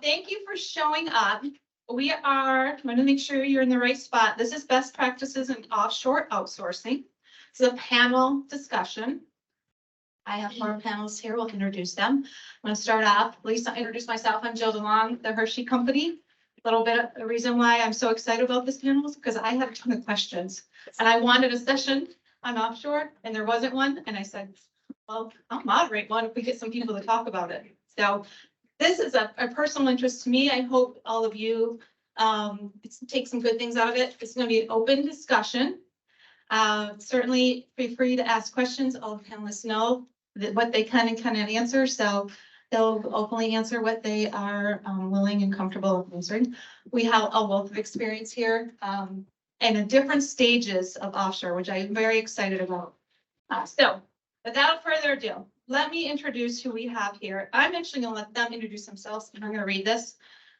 thank you for showing up. I'm going to make sure you're in the right spot. This is best practices in offshore outsourcing. It's a panel discussion. I have 4 panelists here. We'll introduce them. I'm going to start off. Lisa, introduce myself. I'm Jill DeLong, the Hershey Company. A little bit of the reason why I'm so excited about this panel is because I have a ton of questions. And I wanted a session on offshore and there wasn't one. And I said, well, I'll moderate one if we get some people to talk about it. So this is a personal interest to me. I hope all of you take some good things out of it. It's going to be an open discussion. Certainly feel free to ask questions. All the panelists know what they can and cannot answer. So they'll openly answer what they are willing and comfortable answering. We have a wealth of experience here and in different stages of offshore, which I'm very excited about. So without further ado, let me introduce who we have here. I'm actually going to let them introduce themselves and I'm going to read this.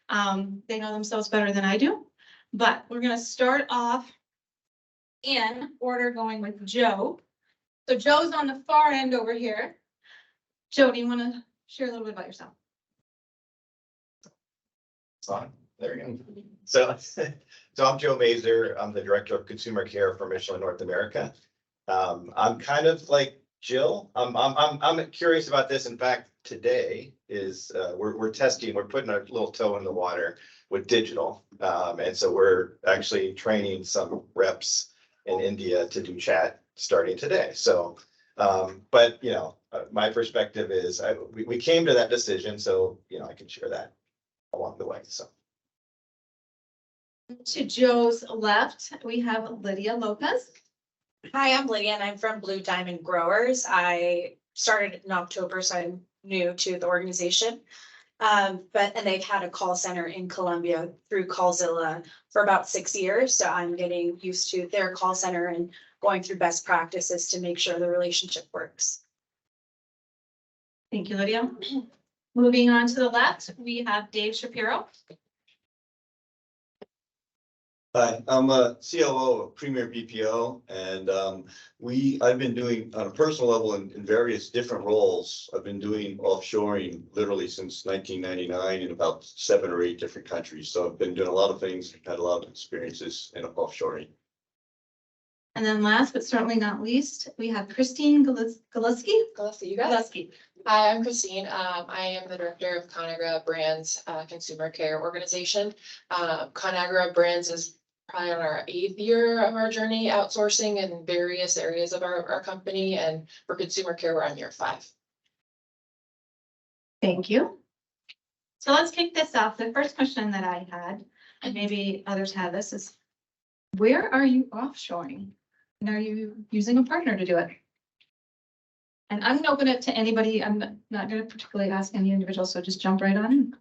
They know themselves better than I do, but we're going to start off in order going with Joe. So Joe's on the far end over here. Joe, do you want to share a little bit about yourself? It's on. There we go. So I'm Joe Mazer. I'm the Director of Consumer Care for Michelin North America. I'm kind of like Jill. I'm curious about this. In fact, today is we're testing. We're putting our little toe in the water with digital, and so we're actually training some reps in India to do chat starting today. So, but you know, my perspective is we came to that decision, so you know I can share that along the way. So. To Joe's left, we have Lydia Lopez. Hi, I'm Lydia and I'm from Blue Diamond Growers. I started in October, so I'm new to the organization. And they've had a call center in Colombia through Callzilla for about 6 years. So I'm getting used to their call center and going through best practices to make sure the relationship works. Thank you, Lydia. Moving on to the left, we have Dave Shapiro. Hi, I'm a COO of Premier BPO, and I've been doing on a personal level in various different roles. I've been doing offshoring literally since 1999 in about 7 or 8 different countries. So I've been doing a lot of things, had a lot of experiences in offshoring. And then last but certainly not least, we have Christine Gillespie. You guys. Hi, I'm Christine. I am the director of Conagra Brands Consumer Care Organization. Conagra Brands is probably on our 8th year of our journey outsourcing in various areas of our company, and for consumer care, we're on year 5. Thank you. So let's kick this off. The first question that I had, and maybe others have this, is where are you offshoring? And are you using a partner to do it? And I'm going to open it to anybody. I'm not going to particularly ask any individual, so just jump right on in.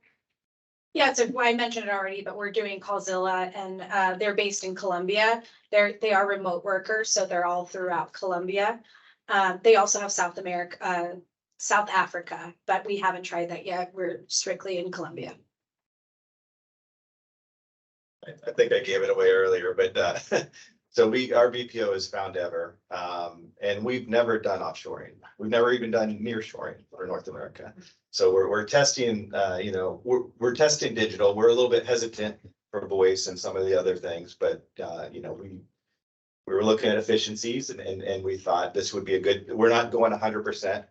Yeah, so I mentioned it already, but we're doing Callzilla and they're based in Colombia. They are remote workers, so they're all throughout Colombia. They also have South Africa, but we haven't tried that yet. We're strictly in Colombia. I think I gave it away earlier, but so our BPO is Found Ever, and we've never done offshoring. We've never even done nearshoring for North America. So we're testing, you know, we're testing digital. We're a little bit hesitant for voice and some of the other things, but you know, we were looking at efficiencies and we thought this would be a good. We're not going 100%.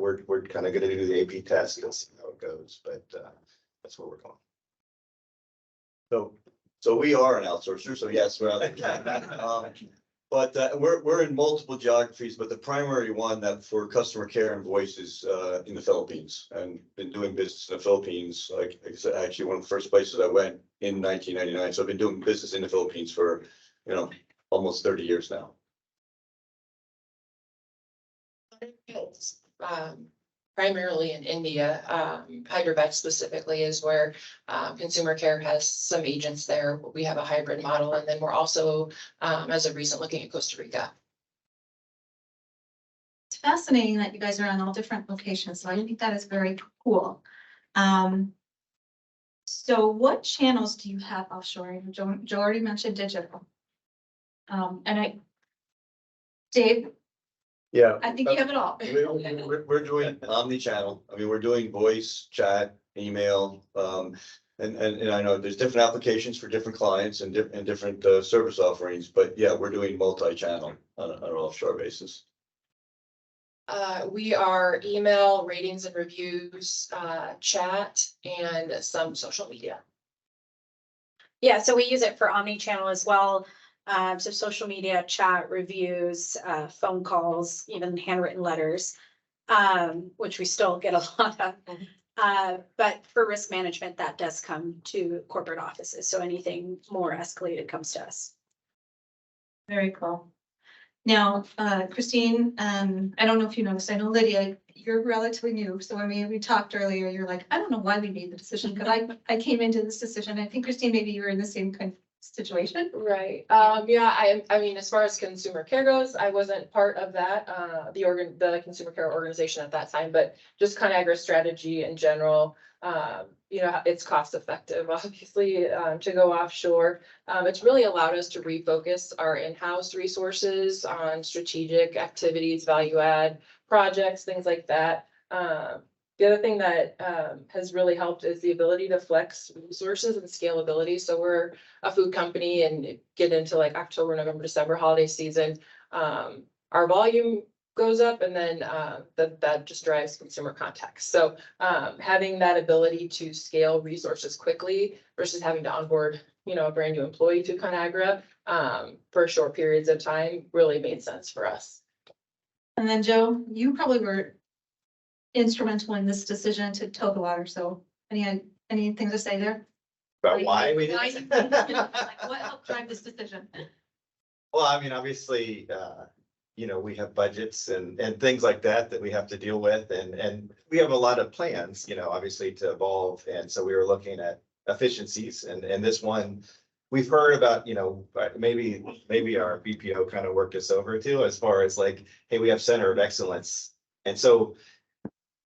We're kind of going to do the AP test and see how it goes, but that's where we're going. So we are an outsourcer, so yes, we're but we're in multiple geographies, but the primary one that for customer care and voice is in the Philippines, and been doing business in the Philippines. Like I said, actually one of the first places I went in 1999. So I've been doing business in the Philippines for, you know, almost 30 years now. Primarily in India, Hyderabad specifically is where consumer care has some agents there. We have a hybrid model, and then we're also, as of recent, looking at Costa Rica. It's fascinating that you guys are on all different locations, so I think that is very cool. So what channels do you have offshoring? Joe already mentioned digital. Dave, Yeah. I think you have it all. We're doing omni-channel. I mean, we're doing voice, chat, email, and I know there's different applications for different clients and different service offerings, but yeah, we're doing multi-channel on an offshore basis. We are email, ratings and reviews, chat, and some social media. Yeah, so we use it for omni-channel as well. So social media, chat, reviews, phone calls, even handwritten letters, which we still get a lot of. But for risk management, that does come to corporate offices. So anything more escalated comes to us. Very cool. Now, Christine, I don't know if you noticed, I know Lydia, you're relatively new, so when we talked earlier, you're like, I don't know why we made the decision, because I came into this decision. I think Christine, maybe you were in the same kind of situation. Right. Yeah, I mean, as far as consumer care goes, I wasn't part of that, the consumer care organization at that time, but just ConAgra strategy in general. You know, it's cost effective, obviously, to go offshore. It's really allowed us to refocus our in-house resources on strategic activities, value add projects, things like that. The other thing that has really helped is the ability to flex resources and scalability. So we're a food company and get into like October, November, December holiday season. Our volume goes up and then that just drives consumer contacts. So having that ability to scale resources quickly versus having to onboard, you know, a brand new employee to ConAgra for short periods of time really made sense for us. And then Joe, you probably were instrumental in this decision to tow the water, so anything to say there? About why we Why did. you- like, what helped drive this decision? Well, I mean, obviously, you know, we have budgets and things like that we have to deal with, and we have a lot of plans, you know, obviously to evolve, and so we were looking at efficiencies, and this one, we've heard about, you know, maybe our BPO kind of worked us over too, as far as like, hey, we have center of excellence, and so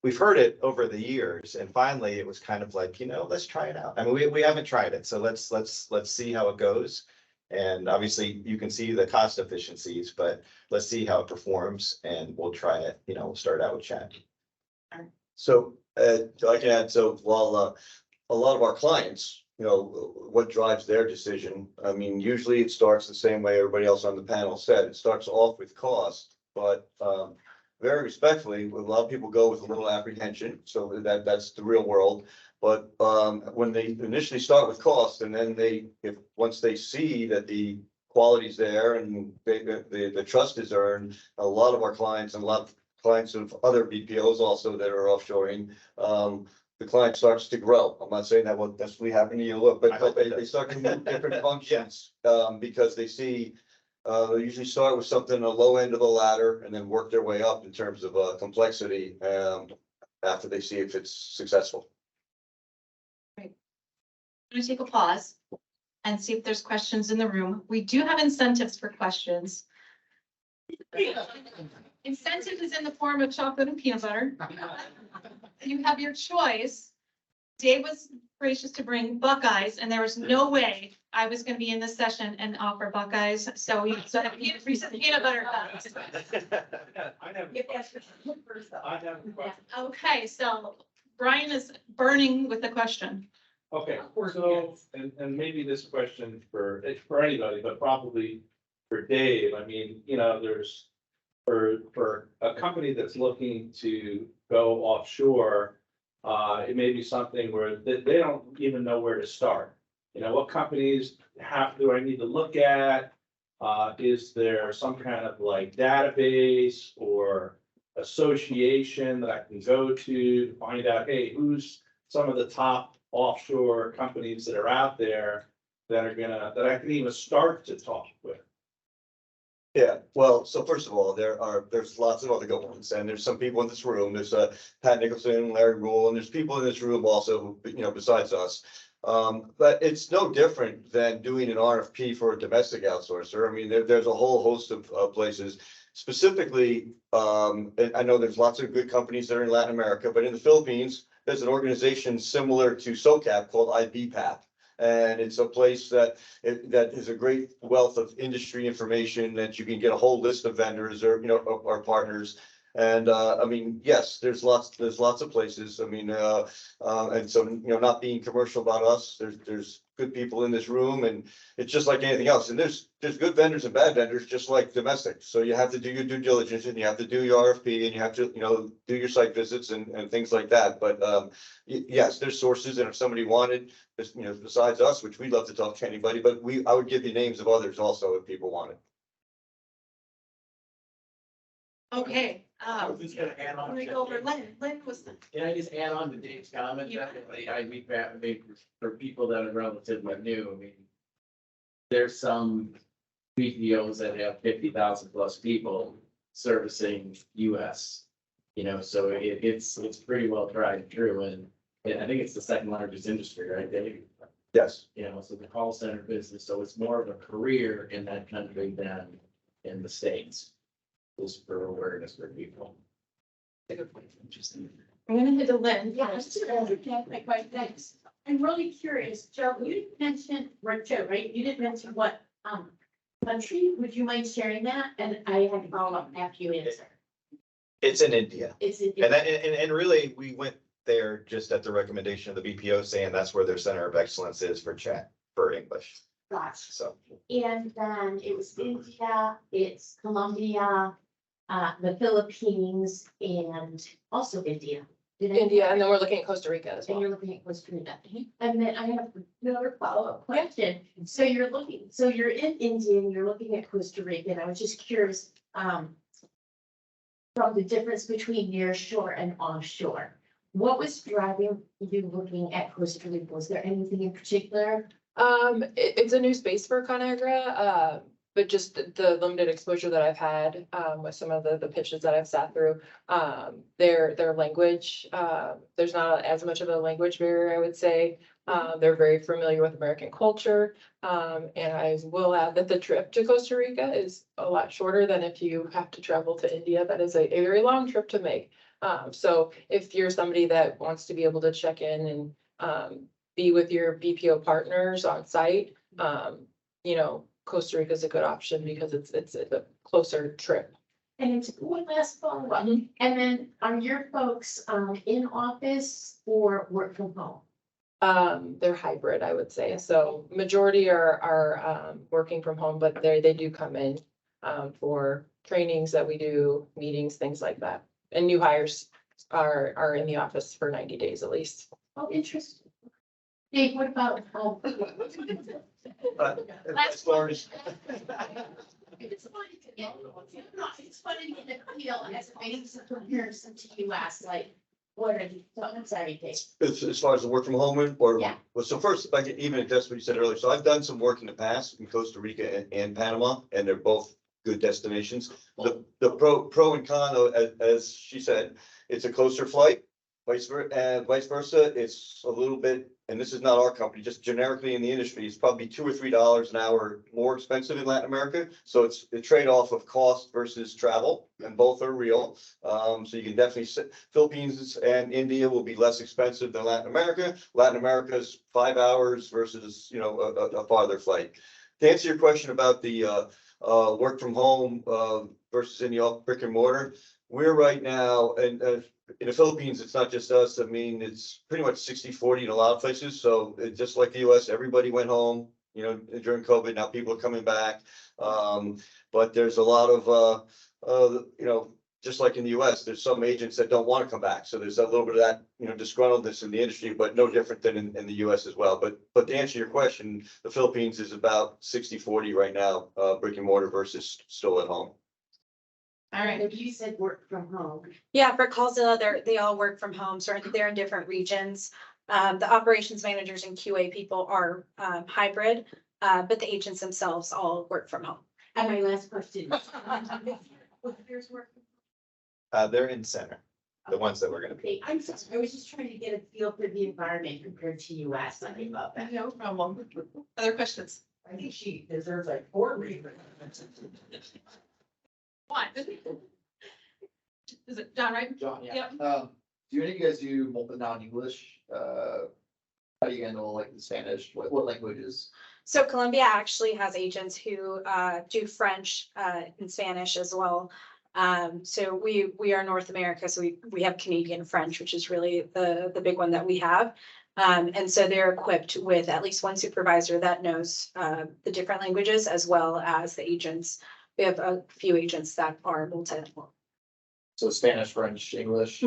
we've heard it over the years, and finally it was kind of like, you know, let's try it out. I mean, we haven't tried it, so let's see how it goes. And obviously you can see the cost efficiencies, but let's see how it performs and we'll try it, you know, we'll start out with chat. So, I can add, so while, a lot of our clients, you know, what drives their decision, I mean, usually it starts the same way everybody else on the panel said, it starts off with cost, but, very respectfully, a lot of people go with a little apprehension, so that's the real world. But when they initially start with cost and then once they see that the quality's there and the trust is earned, a lot of our clients and a lot of clients of other BPOs also that are offshoring, the client starts to grow. I'm not saying that will necessarily happen to you, but they start to move different functions because they see. They usually start with something on the low end of the ladder and then work their way up in terms of complexity after they see if it's successful. I'm gonna take a pause and see if there's questions in the room. We do have incentives for questions. Incentive is in the form of chocolate and peanut butter. You have your choice. Dave was gracious to bring Buckeyes, and there was no way I was gonna be in this session and offer Buckeyes, so we peanut butter cups. I have a question. Okay, so Brian is burning with the question. Okay, so, and maybe this question for anybody, but probably for Dave, I mean, you know, there's for a company that's looking to go offshore, it may be something where they don't even know where to start. You know, what companies do I need to look at? Is there some kind of like database or association that I can go to find out, hey, who's some of the top offshore companies that are out there that I can even start to talk with? Yeah, well, so first of all, there's lots of other good ones, and there's some people in this room, there's Pat Nicholson, Larry Rule, and there's people in this room also, you know, besides us. But it's no different than doing an RFP for a domestic outsourcer. I mean, there's a whole host of places. Specifically, and I know there's lots of good companies that are in Latin America, but in the Philippines, there's an organization similar to SOCAP called IBPAP. And it's a place that is a great wealth of industry information that you can get a whole list of vendors or, our partners. And, I mean, yes, there's lots of places. I mean, and so, not being commercial about us, there's good people in this room, and it's just like anything else. And there's good vendors and bad vendors, just like domestic. So you have to do your due diligence, and you have to do your RFP, and you have to, do your site visits and things like that. But, yes, there's sources, and if somebody wanted, besides us, which we'd love to talk to anybody, but I would give you names of others also if people wanted. Okay, I was just gonna add on. let me go over Lynn. Lynn was the. Can I just add on to Dave's comment? You- I mean, for people that are relatively new, I mean, there's some BPOs that have 50,000 plus people servicing US. So it's pretty well tried and true, and I think it's the second largest industry, right, Dave? Yes. So the call center business, so it's more of a career in that country than in the States. Just for awareness for people. I'm gonna hit a Lynn. Yeah, I was just gonna ask my question next. I'm really curious, Joe, you didn't mention, Joe, right? You didn't mention what, country, would you mind sharing that? And I had to follow up after you answer. It's in India. It's in. And really, we went there just at the recommendation of the BPO, saying that's where their center of excellence is for chat, for English. Gotcha. So And then it was India, it's Colombia, the Philippines, and also India. Did I- India, and then we're looking at Costa Rica as And well. you're looking at Costa Rica. And then I have another follow-up question. So you're in India and you're looking at Costa Rica, and I was just curious, from the difference between nearshore and offshore. What was driving you looking at Costa Rica? Was there anything in particular? It's a new space for ConAgra, but just the limited exposure that I've had, with some of the pitches that I've sat through, their language, there's not as much of a language barrier, I would say. They're very familiar with American culture, and I will add that the trip to Costa Rica is a lot shorter than if you have to travel to India. That is a very long trip to make. So if you're somebody that wants to be able to check in and, be with your BPO partners on site, Costa Rica is a good option because it's a closer trip. And it's one last follow-up. Mhm. And then are your folks, in office or work from home? They're hybrid, I would say. So majority are working from home, but they do come in for trainings that we do, meetings, things like that. And new hires are in the office for 90 days at least. Oh, interesting. Dave, what about, As far as, it's funny to get, it's funny to get a feel as a basis of comparison to US, like, what are you, I'm sorry, Dave. as far as the work from home or, Yeah. well, so first, if I could even address what you said earlier. So I've done some work in the past in Costa Rica and Panama, and they're both good destinations. The pro and con, though, as she said, it's a closer flight. Vice versa, it's a little bit, and this is not our company, just generically in the industry, it's probably $2 or $3 an hour more expensive in Latin America. So it's the trade-off of cost versus travel, and both are real. So you can definitely Philippines and India will be less expensive than Latin America. Latin America's 5 hours versus, a farther flight. To answer your question about the work from home versus in the off brick and mortar, we're right now, and in the Philippines, it's not just us. I mean, it's pretty much 60-40 in a lot of places. So just like the US, everybody went home, during COVID. Now people are coming back. But there's a lot of, just like in the US, there's some agents that don't want to come back. So there's a little bit of that, disgruntledness in the industry, but no different than in the US as well. But to answer your question, the Philippines is about 60-40 right now, brick and mortar versus still at home. All right. If you said work from home. Yeah, for Callzilla, they all work from home, so they're in different regions. The operations managers and QA people are hybrid, but the agents themselves all work from home. And my last question. they're in center, the ones that we're gonna be. Okay, I was just trying to get a feel for the environment compared to US. I love that. No problem. Other questions? I think she deserves like 4 reasons. One. Is it John, right? John, yeah. Yep. Do any of you guys do non-English, How do you handle like the Spanish? What languages? So Colombia actually has agents who do French and Spanish as well. So we are North America, so we have Canadian French, which is really the big one that we have. And so they're equipped with at least one supervisor that knows the different languages as well as the agents. We have a few agents that are multilingual. So Spanish, French, English.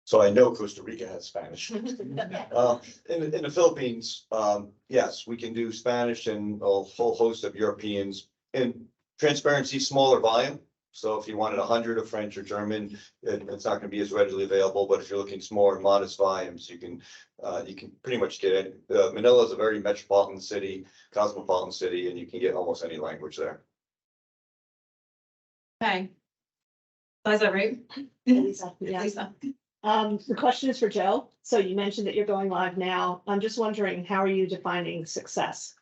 So I know Costa Rica has Spanish. In the Philippines, yes, we can do Spanish and a whole host of Europeans. And transparency, smaller volume. So if you wanted 100 of French or German, it's not gonna be as readily available, but if you're looking smaller, modest volumes, you can pretty much get it. Manila is a very metropolitan city, cosmopolitan city, and you can get almost any language there. Okay. Is that right? Lisa, yeah. Lisa. The question is for Joe. So you mentioned that you're going live now. I'm just wondering, how are you defining success?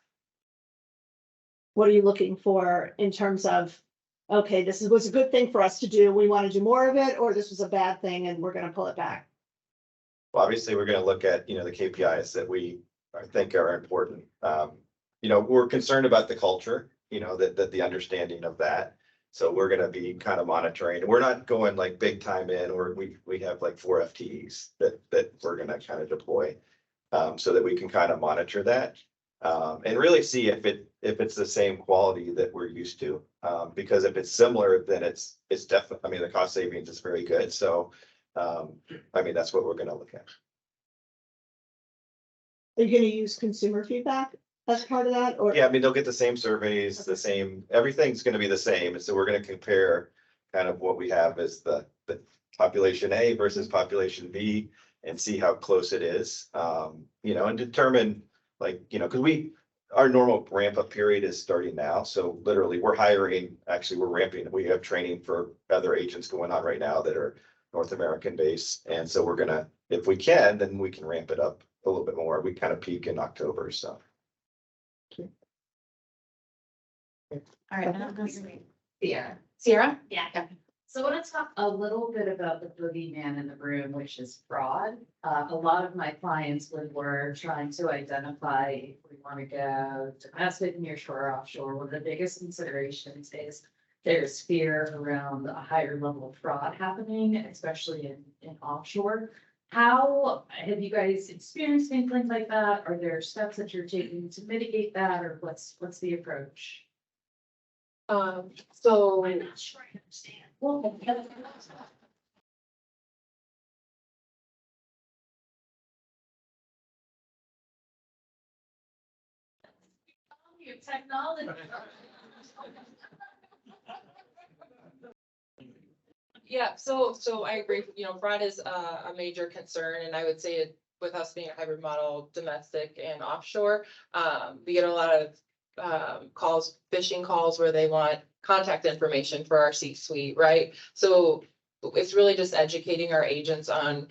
What are you looking for in terms of, okay, was a good thing for us to do, we want to do more of it, or this was a bad thing and we're gonna pull it back? Well, obviously, we're gonna look at, the KPIs that we think are important. We're concerned about the culture, that the understanding of that. So we're gonna be kind of monitoring. We're not going like big time in, or we have like 4 FTEs that we're gonna kind of deploy. So that we can kind of monitor that. And really see if it's the same quality that we're used to. Because if it's similar, then it's definitely, the cost savings is very good. So, that's what we're gonna look at. Are you gonna use consumer feedback as part of that, or? Yeah, they'll get the same surveys, everything's gonna be the same. And so we're gonna compare kind of what we have as the population A versus population B and see how close it is. And determine because our normal ramp up period is starting now. So literally we're hiring, actually we're ramping, we have training for other agents going on right now that are North American based. And so we're gonna, if we can, then we can ramp it up a little bit more. We kind of peak in October, so. All right. now goes Yeah. Sierra? Yeah. So I want to talk a little bit about the boogeyman in the room, which is fraud. A lot of my clients, when we're trying to identify if we want to go domestic, nearshore, or offshore, one of the biggest considerations is there's fear around a higher level of fraud happening, especially in offshore. How have you guys experienced things like that? Are there steps that you're taking to mitigate that, or what's the approach? So I'm not sure I understand. Technology. yeah, so I agree, fraud is a major concern, and I would say it with us being a hybrid model, domestic and offshore. We get a lot of calls, phishing calls where they want contact information for our C-suite, right? So it's really just educating our agents on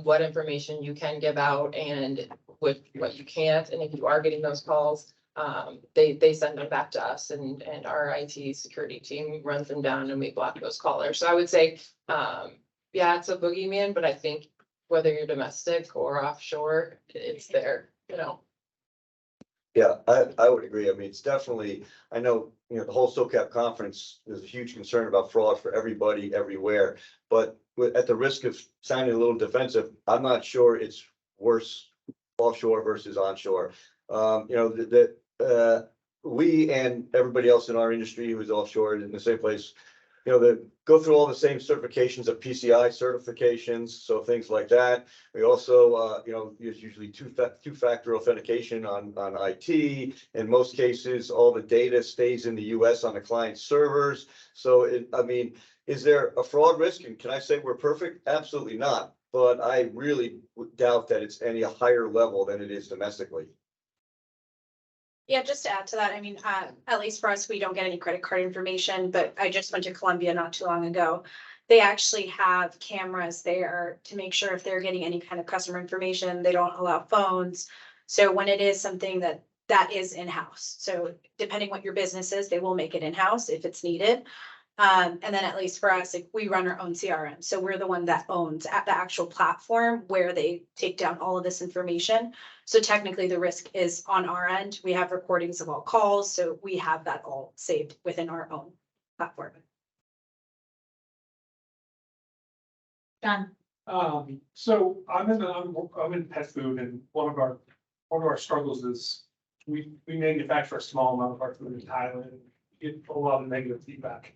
what information you can give out and what you can't. And if you are getting those calls, they send them back to us, and our IT security team runs them down and we block those callers. So I would say, yeah, it's a boogeyman, but I think whether you're domestic or offshore, it's there, Yeah, I would agree. It's definitely, I know, the whole SOCAP conference is a huge concern about fraud for everybody everywhere. But at the risk of sounding a little defensive, I'm not sure it's worse offshore versus onshore. We and everybody else in our industry who's offshore in the same place, they go through all the same certifications of PCI certifications, so things like that. We also, there's usually two-factor authentication on IT. In most cases, all the data stays in the US on the client servers. So is there a fraud risk? And can I say we're perfect? Absolutely not. But I really doubt that it's any higher level than it is domestically. Yeah, just to add to that, at least for us, we don't get any credit card information, but I just went to Colombia not too long ago. They actually have cameras there to make sure if they're getting any kind of customer information, they don't allow phones. So when it is something that is in-house, so depending what your business is, they will make it in-house if it's needed. And then at least for us, like, we run our own CRM. So we're the one that owns at the actual platform where they take down all of this information. So technically the risk is on our end. We have recordings of all calls, so we have that all saved within our own platform. John, So I'm in pet food, and one of our struggles is we manufacture a small amount of our food in Thailand. We get a lot of negative feedback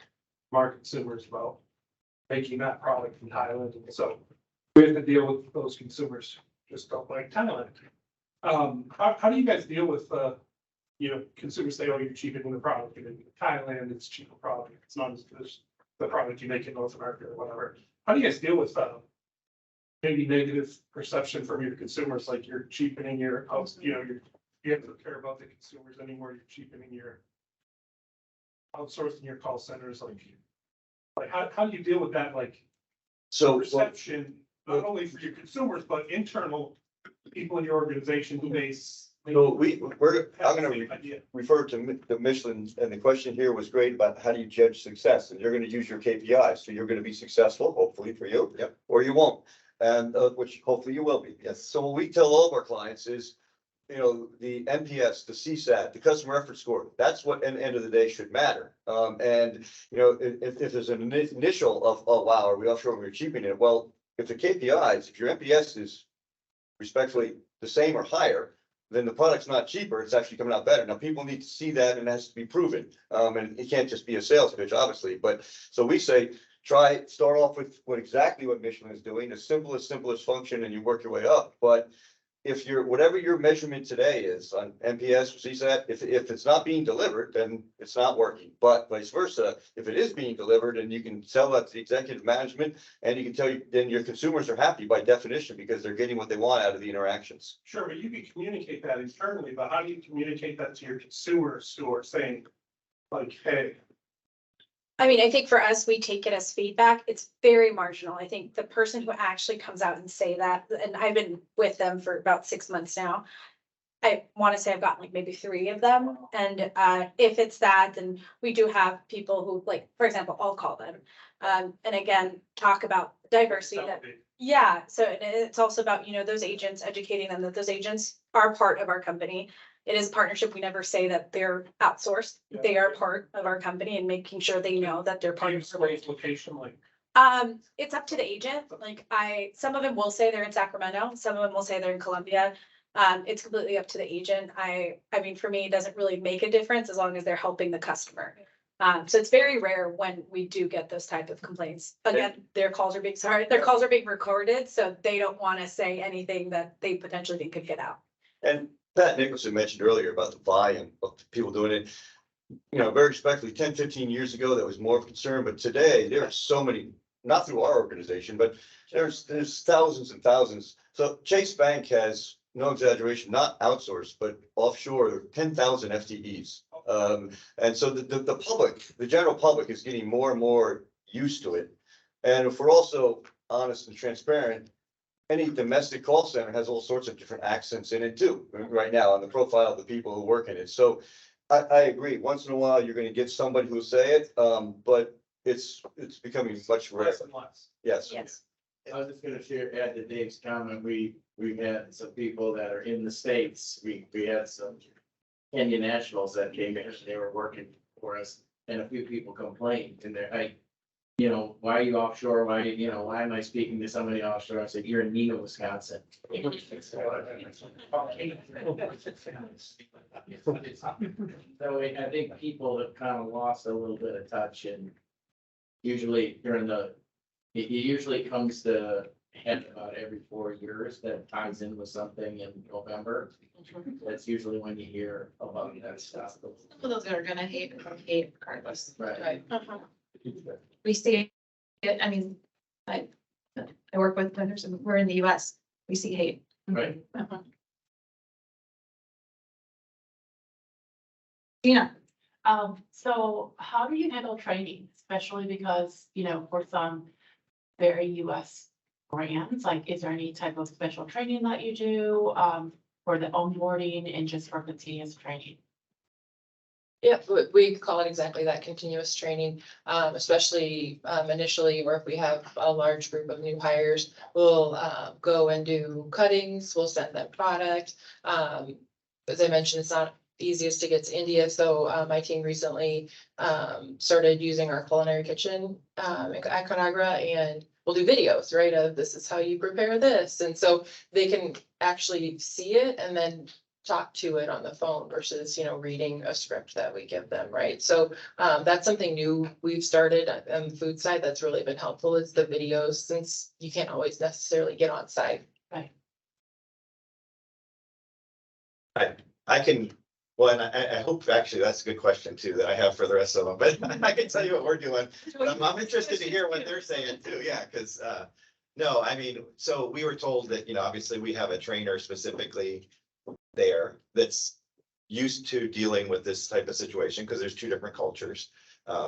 from our consumers about making that product in Thailand, and so we have to deal with those consumers who just don't like Thailand. How do you guys deal with, consumers say, oh, you're cheaping the product in Thailand, it's a cheaper product, it's not as good as the product you make in North America or whatever. How do you guys deal with maybe negative perception from your consumers, like you're cheapening your house, you have to care about the consumers anymore, you're cheapening your outsourcing your call centers, like how do you deal with that, like So, perception, not only for your consumers, but internal people in your organization who may so I'm gonna same idea. refer to the Michelin, and the question here was great about how do you judge success, and you're gonna use your KPIs, so you're gonna be successful, hopefully for you. Yep. Or you won't, and which hopefully you will be, yes. So what we tell all of our clients is, the NPS, the CSAT, the customer effort score, that's what at the end of the day should matter. And, if there's an initial of, oh, wow, are we offshore, we're cheapening it, well, if the KPIs, if your NPS is respectfully the same or higher, then the product's not cheaper, it's actually coming out better. Now, people need to see that, and it has to be proven. And it can't just be a sales pitch, obviously, but, so we say, start off with exactly what Michelin is doing, the simplest function, and you work your way up. But if whatever your measurement today is on NPS or CSAT, if it's not being delivered, then it's not working. But vice versa, if it is being delivered and you can tell that to the executive management, and you can tell, then your consumers are happy by definition because they're getting what they want out of the interactions. Sure, but you can communicate that internally, but how do you communicate that to your consumers who are saying, like, hey, I mean, I think for us, we take it as feedback. It's very marginal. I think the person who actually comes out and say that, and I've been with them for about 6 months now. I want to say I've gotten like maybe 3 of them. And if it's that, then we do have people who, like, for example, I'll call them. And again, talk about diversity that, yeah. So it's also about, those agents, educating them that those agents are part of our company. It is a partnership. We never say that they're outsourced. Yeah. They are part of our company, and making sure they know that they're part of our company. location, like, It's up to the agent. Like some of them will say they're in Sacramento. Some of them will say they're in Columbia. It's completely up to the agent. I mean, for me, it doesn't really make a difference as long as they're helping the customer. So it's very rare when we do get those type of complaints. Again, their calls are being recorded, so they don't want to say anything that they potentially think could get out. And Pat Nicholson mentioned earlier about the volume of people doing it. Very respectfully, 10, 15 years ago, that was more of a concern, but today there are so many, not through our organization, but there's thousands and thousands. So Chase Bank has, no exaggeration, not outsourced, but offshore, 10,000 FTEs. And so the public, the general public is getting more and more used to it. And if we're also honest and transparent, any domestic call center has all sorts of different accents in it too, right now, on the profile of the people who work in it. So I agree, once in a while, you're gonna get somebody who'll say it, but it's becoming much rarer. less and less. Yes. Yes. I was just gonna add to Dave's comment, we've had some people that are in the States, we had some Kenyan nationals that came in, they were working for us, and a few people complained, and they're like, why are you offshore? Why am I speaking to somebody offshore? I said, you're in Neenah, Wisconsin. So I think people have kind of lost a little bit of touch, and usually it usually comes to head about every 4 years that ties in with something in November. That's usually when you hear about that stuff. some of those that are gonna hate regardless. Right. We see it, I mean, I work with vendors and we're in the US, we see hate. Right. Gina, So how do you handle training, especially because, for some very US brands, like, is there any type of special training that you do, for the onboarding and just for continuous training? Yeah, we call it exactly that, continuous training, especially initially, or if we have a large group of new hires, we'll go and do cuttings, we'll send them product. As I mentioned, it's not easiest to get to India, so my team recently started using our culinary kitchen at Conagra, and we'll do videos, right, of this is how you prepare this, and so they can actually see it and then talk to it on the phone versus, reading a script that we give them, right? So that's something new we've started on the food side that's really been helpful, is the videos, since you can't always necessarily get on site. I can, well, and I hope actually that's a good question too, that I have for the rest of them, but I can tell you what we're doing. But I'm interested to hear what they're saying too, yeah, because, no, I mean, so we were told that, obviously we have a trainer specifically there that's used to dealing with this type of situation, because there's two different cultures,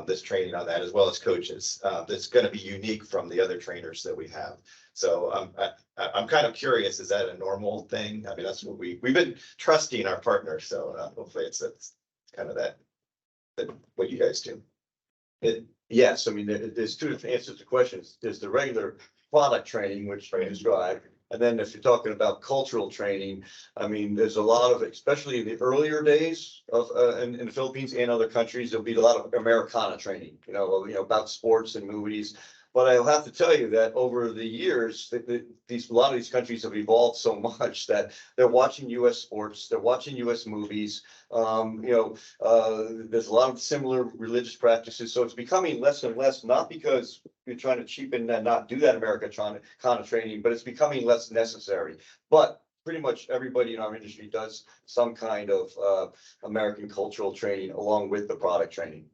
that's training on that, as well as coaches, that's gonna be unique from the other trainers that we have. So, I'm kind of curious, is that a normal thing? I mean, that's what we've been trusting our partners, so hopefully it's kind of that what you guys do. Yes, I mean, there's two different answers to questions. There's the regular product training, which I described. And then if you're talking about cultural training, I mean, there's a lot of, especially in the earlier days of, in the Philippines and other countries, there'll be a lot of Americana training, about sports and movies. But I'll have to tell you that over the years, a lot of these countries have evolved so much that they're watching US sports, they're watching US movies. There's a lot of similar religious practices, so it's becoming less and less, not because you're trying to cheapen and not do that Americana kind of training, but it's becoming less necessary. But pretty much everybody in our industry does some kind of American cultural training along with the product training.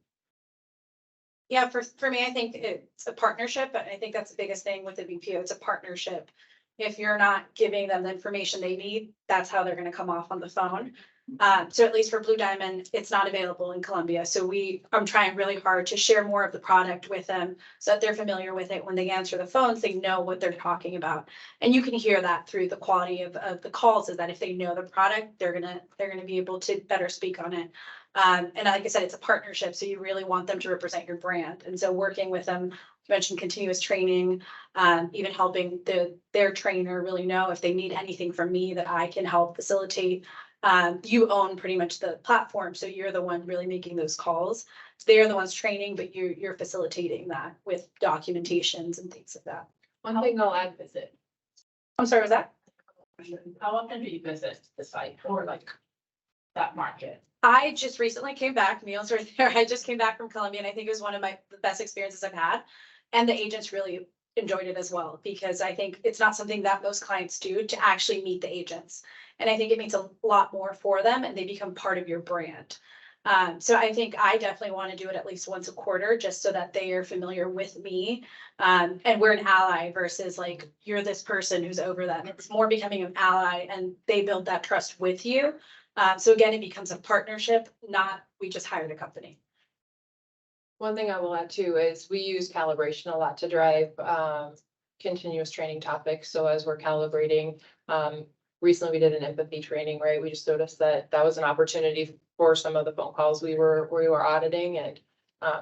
Yeah, for me, I think it's a partnership, but I think that's the biggest thing with the BPO. It's a partnership. If you're not giving them the information they need, that's how they're gonna come off on the phone. So at least for Blue Diamond, it's not available in Colombia. So I'm trying really hard to share more of the product with them so that they're familiar with it. When they answer the phones, they know what they're talking about. And you can hear that through the quality of the calls, is that if they know the product, they're gonna be able to better speak on it. And like I said, it's a partnership, so you really want them to represent your brand. And so working with them, you mentioned continuous training, even helping their trainer really know if they need anything from me that I can help facilitate. You own pretty much the platform, so you're the one really making those calls. They're the ones training, but you're facilitating that with documentations and things like that. One thing I'll add, visit. I'm sorry, was that? How often do you visit the site or like that market? I just recently came back, Neil's right there. I just came back from Colombia, and I think it was one of the best experiences I've had. And the agents really enjoyed it as well, because I think it's not something that most clients do, to actually meet the agents. And I think it means a lot more for them, and they become part of your brand. So I think I definitely want to do it at least once a quarter, just so that they are familiar with me. And we're an ally versus like, you're this person who's over them. It's more becoming an ally, and they build that trust with you. So again, it becomes a partnership, not we just hired a company. One thing I will add too is we use calibration a lot to drive continuous training topics. So as we're calibrating, recently we did an empathy training, right? We just noticed that was an opportunity for some of the phone calls we were auditing, and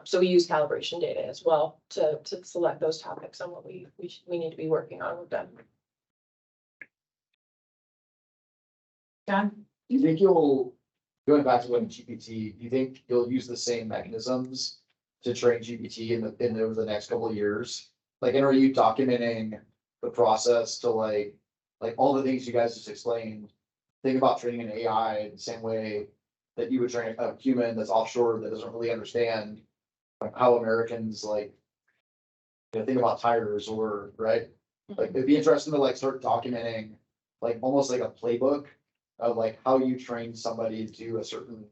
so we use calibration data as well to select those topics on what we need to be working on with them. John? Do you think going back to when GPT, do you think you'll use the same mechanisms to train GPT over the next couple of years? Like, and are you documenting the process to like all the things you guys just explained? Think about training an AI the same way that you would train a human that's offshore that doesn't really understand like how Americans think about tires, or right? Like, it'd be interesting to like start documenting like almost like a playbook of like how you train somebody to do a certain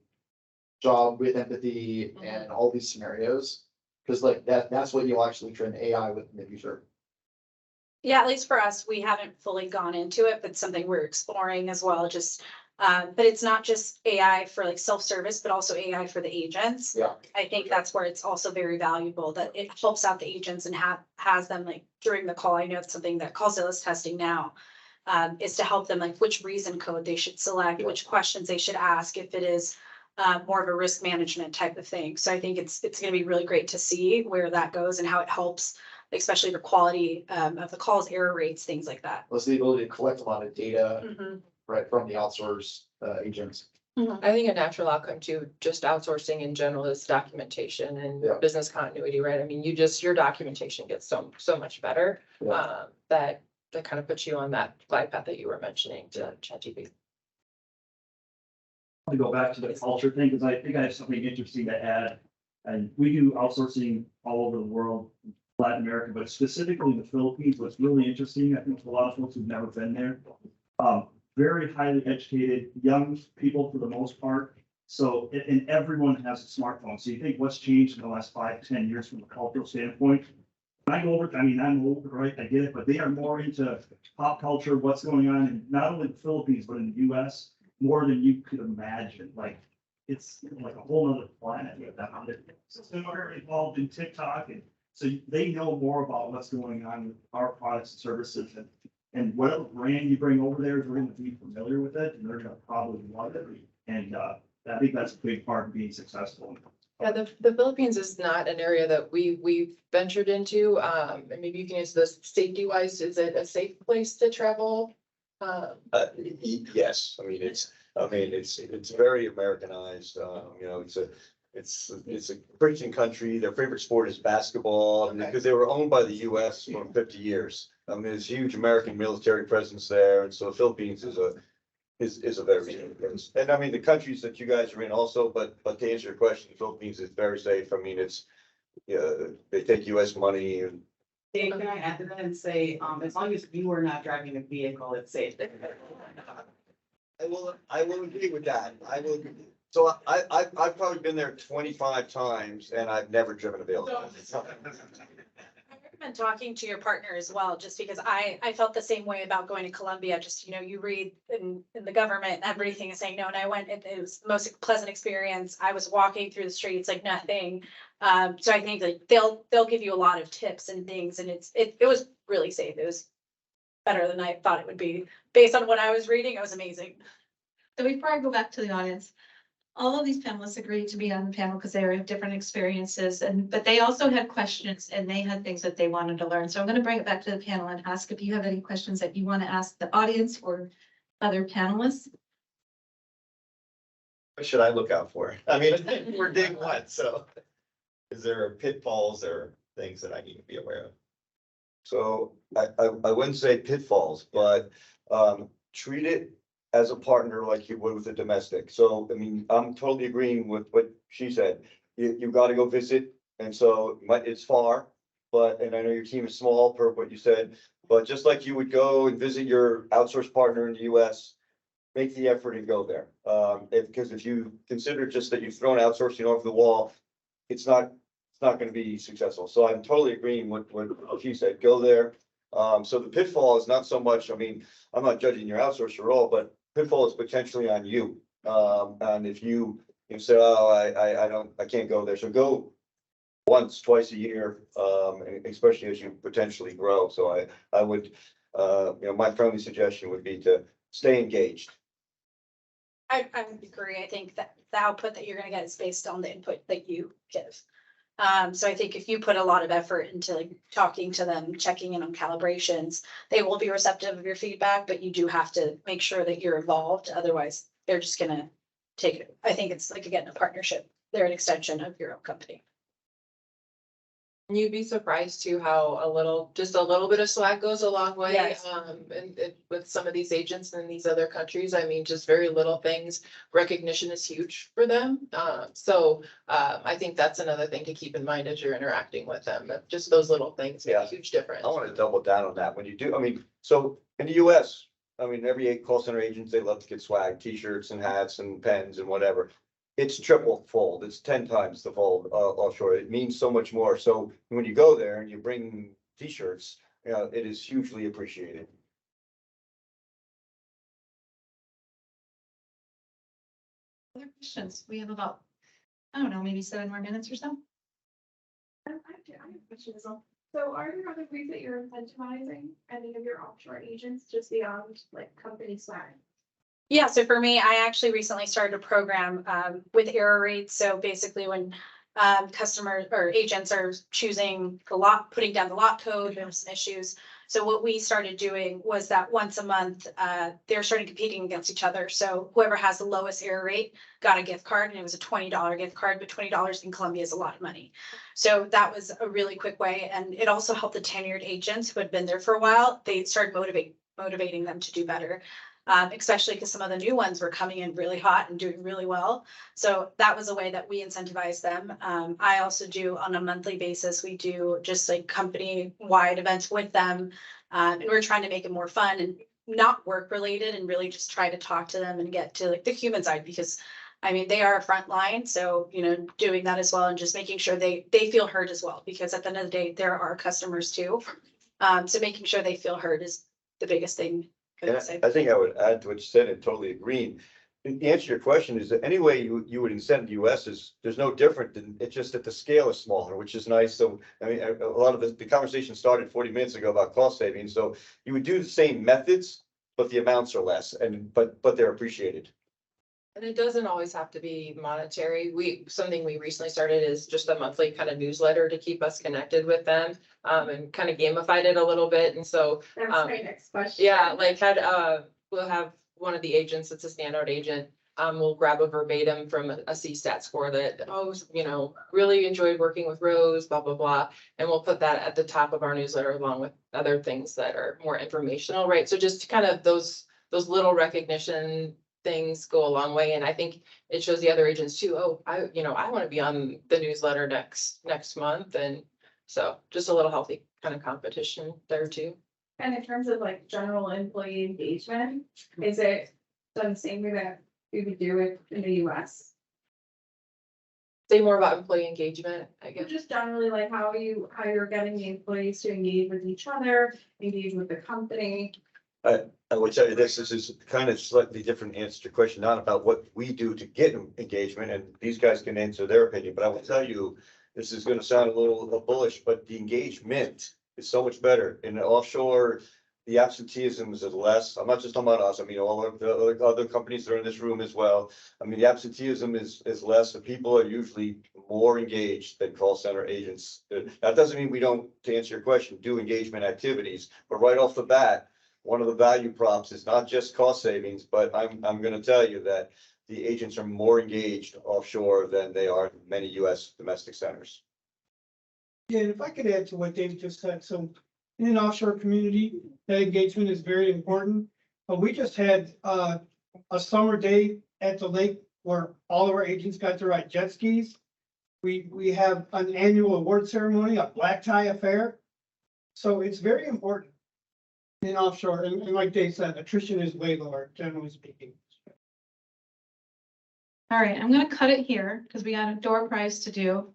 job with empathy and all these scenarios. Cause like that's what you'll actually train AI with in the future. Yeah, at least for us, we haven't fully gone into it, but something we're exploring as well. Just, but it's not just AI for like self-service, but also AI for the agents. Yeah. I think that's where it's also very valuable, that it helps out the agents and has them like during the call. I know it's something that Callzilla is testing now. Is to help them like which reason code they should select, which questions they should ask. If it is more of a risk management type of thing. So I think it's gonna be really great to see where that goes and how it helps, especially the quality of the calls, error rates, things like that. Was the ability to collect a lot of data, Mhm. right, from the outsourced agents. I think a natural outcome to just outsourcing in general is documentation Yeah. and business continuity, right? I mean, your documentation gets so much better. Yeah. That kind of puts you on that glide path that you were mentioning to ChatGPT. To go back to the culture thing, because I think I have something interesting to add. And we do outsourcing all over the world, Latin America, but specifically the Philippines. What's really interesting, I think for a lot of folks who've never been there, very highly educated, young people for the most part. So, and everyone has a smartphone. So you think what's changed in the last 5 to 10 years from a cultural standpoint? When I go over, I mean, I'm old, right? I get it, but they are more into pop culture, what's going on in not only the Philippines, but in the US, more than you could imagine. Like, it's like a whole other planet with that. So they're involved in TikTok, and so they know more about what's going on with our products and services, and whatever brand you bring over there, they're gonna be familiar with it, and they're gonna probably love it. And I think that's a big part of being successful. Yeah, the Philippines is not an area that we've ventured into. And maybe you can answer this safety wise, is it a safe place to travel? Yes, I mean, it's very Americanized, you know, it's a Christian country. Their favorite sport is basketball, and because they were owned by the US for 50 years. I mean, there's huge American military presence there, and so the Philippines is a very safe place. And I mean, the countries that you guys are in also, but to answer your question, the Philippines is very safe. I mean, they take US money and. Dave, can I add to that and say, as long as you are not driving a vehicle, it's safe. I will agree with that. I will agree. So I've probably been there 25 times and I've never driven a vehicle. I recommend talking to your partner as well, just because I felt the same way about going to Colombia. Just, you know, you read in the government, everything is saying no, and I went, it was the most pleasant experience. I was walking through the streets like nothing. So I think like they'll give you a lot of tips and things, and it was really safe. It was better than I thought it would be. Based on what I was reading, it was amazing. So before I go back to the audience, all of these panelists agreed to be on the panel because they have different experiences, but they also had questions and they had things that they wanted to learn. So I'm gonna bring it back to the panel and ask if you have any questions that you want to ask the audience or other panelists. What should I look out for? I mean, we're day one, so is there pitfalls or things that I need to be aware of? So I wouldn't say pitfalls, but treat it as a partner like you would with a domestic. So, I mean, I'm totally agreeing with what she said. You gotta go visit, and so it's far, and I know your team is small per what you said, but just like you would go and visit your outsourced partner in the US, make the effort and go there. Because if you consider just that you've thrown outsourcing over the wall, it's not gonna be successful. So I'm totally agreeing with what she said, go there. So the pitfall is not so much, I mean, I'm not judging your outsourcer at all, but pitfall is potentially on you. And if you say, oh, I can't go there. So go once, twice a year, especially as you potentially grow. So I would, my friendly suggestion would be to stay engaged. I would agree. I think that the output that you're gonna get is based on the input that you give. So I think if you put a lot of effort into like talking to them, checking in on calibrations, they will be receptive of your feedback, but you do have to make sure that you're involved. Otherwise, they're just gonna take it. I think it's like, again, a partnership. They're an extension of your own company. You'd be surprised too how just a little bit of swag goes a long way. Yes. And with some of these agents in these other countries, I mean, just very little things. Recognition is huge for them. So I think that's another thing to keep in mind as you're interacting with them. That just those little things make a huge difference. I want to double down on that when you do. I mean, so in the US, I mean, every call center agent, they love to get swag, t-shirts and hats and pens and whatever. It's triple fold. It's 10 times the fold offshore. It means so much more. So when you go there and you bring t-shirts, it is hugely appreciated. Other questions? We have about, I don't know, maybe 7 more minutes or so. I have questions. So are there other ways that you're incentivizing any of your offshore agents just beyond like company swag? Yeah, so for me, I actually recently started a program with error rates. So basically when customers or agents are choosing the lot, putting down the lot code, there's some issues. So what we started doing was that once a month, they're starting competing against each other. So whoever has the lowest error rate got a gift card, and it was a $20 gift card, but $20 in Colombia is a lot of money. So that was a really quick way. And it also helped the tenured agents who had been there for a while. They started motivating them to do better. Especially because some of the new ones were coming in really hot and doing really well. So that was a way that we incentivize them. I also do on a monthly basis, we do just like company-wide events with them. And we're trying to make it more fun and not work related, and really just try to talk to them and get to like the human side, because I mean, they are a front line. So, you know, doing that as well and just making sure they feel heard as well, because at the end of the day, there are customers too. So making sure they feel heard is the biggest thing. And I think I would add to what you said and totally agree. The answer to your question is that any way you would incent the US is, there's no different than, it's just that the scale is smaller, which is nice. So, I mean, a lot of the conversation started 40 minutes ago about cost savings. So you would do the same methods, but the amounts are less, but they're appreciated. And it doesn't always have to be monetary. Something we recently started is just a monthly kind of newsletter to keep us connected with them, and kind of gamified it a little bit. And so, That's my next question. yeah, like we'll have one of the agents that's a standout agent. We'll grab a verbatim from a CSAT score that, you know, really enjoyed working with Rose, blah, blah, blah. And we'll put that at the top of our newsletter along with other things that are more informational, right? So just kind of those little recognition things go a long way. And I think it shows the other agents too, I want to be on the newsletter next month. And so just a little healthy kind of competition there too. And in terms of like general employee engagement, is it done the same way that we would do it in the US? Say more about employee engagement, I guess. Just generally like how you're getting the employees to engage with each other, engage with the company. I will tell you this is kind of slightly different answer to your question, not about what we do to get engagement, and these guys can answer their opinion, but I will tell you, this is gonna sound a little bullish, but the engagement is so much better. In the offshore, the absenteeism is less. I'm not just talking about us, I mean, all of the other companies that are in this room as well. I mean, the absenteeism is less, and people are usually more engaged than call center agents. That doesn't mean we don't, to answer your question, do engagement activities, but right off the bat, one of the value props is not just cost savings, but I'm gonna tell you that the agents are more engaged offshore than they are in many US domestic centers. Yeah, and if I could add to what Dave just said, so in an offshore community, that engagement is very important. But we just had a summer day at the lake where all of our agents got to ride jet skis. We have an annual award ceremony, a black tie affair. So it's very important in offshore, and like Dave said, attrition is way lower, generally speaking. All right, I'm gonna cut it here because we got a door prize to do.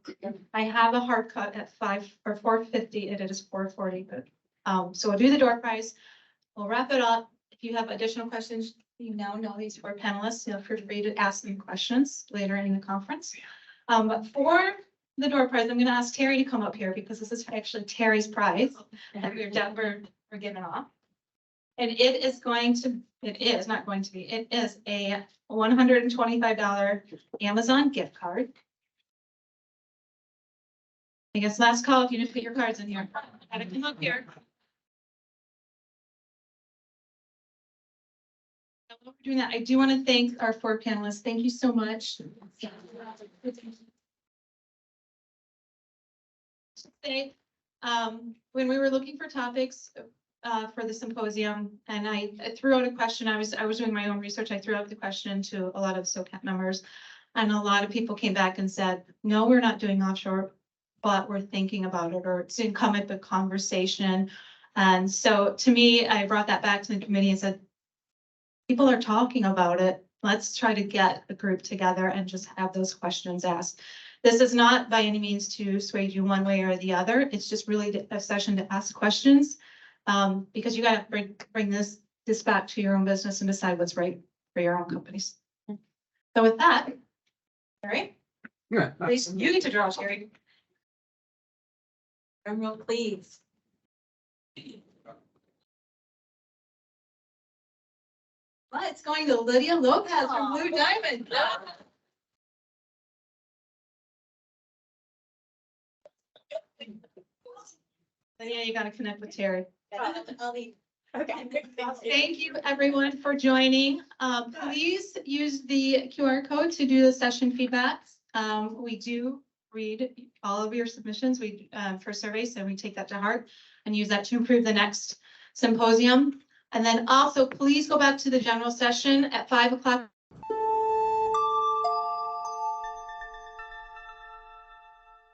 I have a hard cut at 4:50, and it is 4:40, but, so we'll do the door prize. We'll wrap it up. If you have additional questions, you now know these four panelists, feel free to ask them questions later in the conference. But for the door prize, I'm gonna ask Terry to come up here because this is actually Terry's prize that we're giving off. And it is a $125 Amazon gift card. I guess last call if you didn't put your cards in here. Gotta come up here. While we're doing that, I do want to thank our four panelists. Thank you so much. When we were looking for topics for the symposium, and I threw out a question. I was doing my own research. I threw out the question to a lot of SOCAP members, and a lot of people came back and said, no, we're not doing offshore, but we're thinking about it, or it's incumbent the conversation. And so to me, I brought that back to the committee and said, people are talking about it. Let's try to get a group together and just have those questions asked. This is not by any means to sway you one way or the other. It's just really a session to ask questions. Because you got to bring this back to your own business and decide what's right for your own companies. So with that, all right. Yeah. At least you get to draw, Sherry. Drum roll, please. But it's going to Lydia Lopez from Blue Diamond. Lydia, you gotta connect with Terry. Thank you, everyone, for joining. Please use the QR code to do the session feedbacks. We do read all of your submissions for surveys, so we take that to heart and use that to improve the next symposium. And then also, please go back to the general session at 5 o'clock.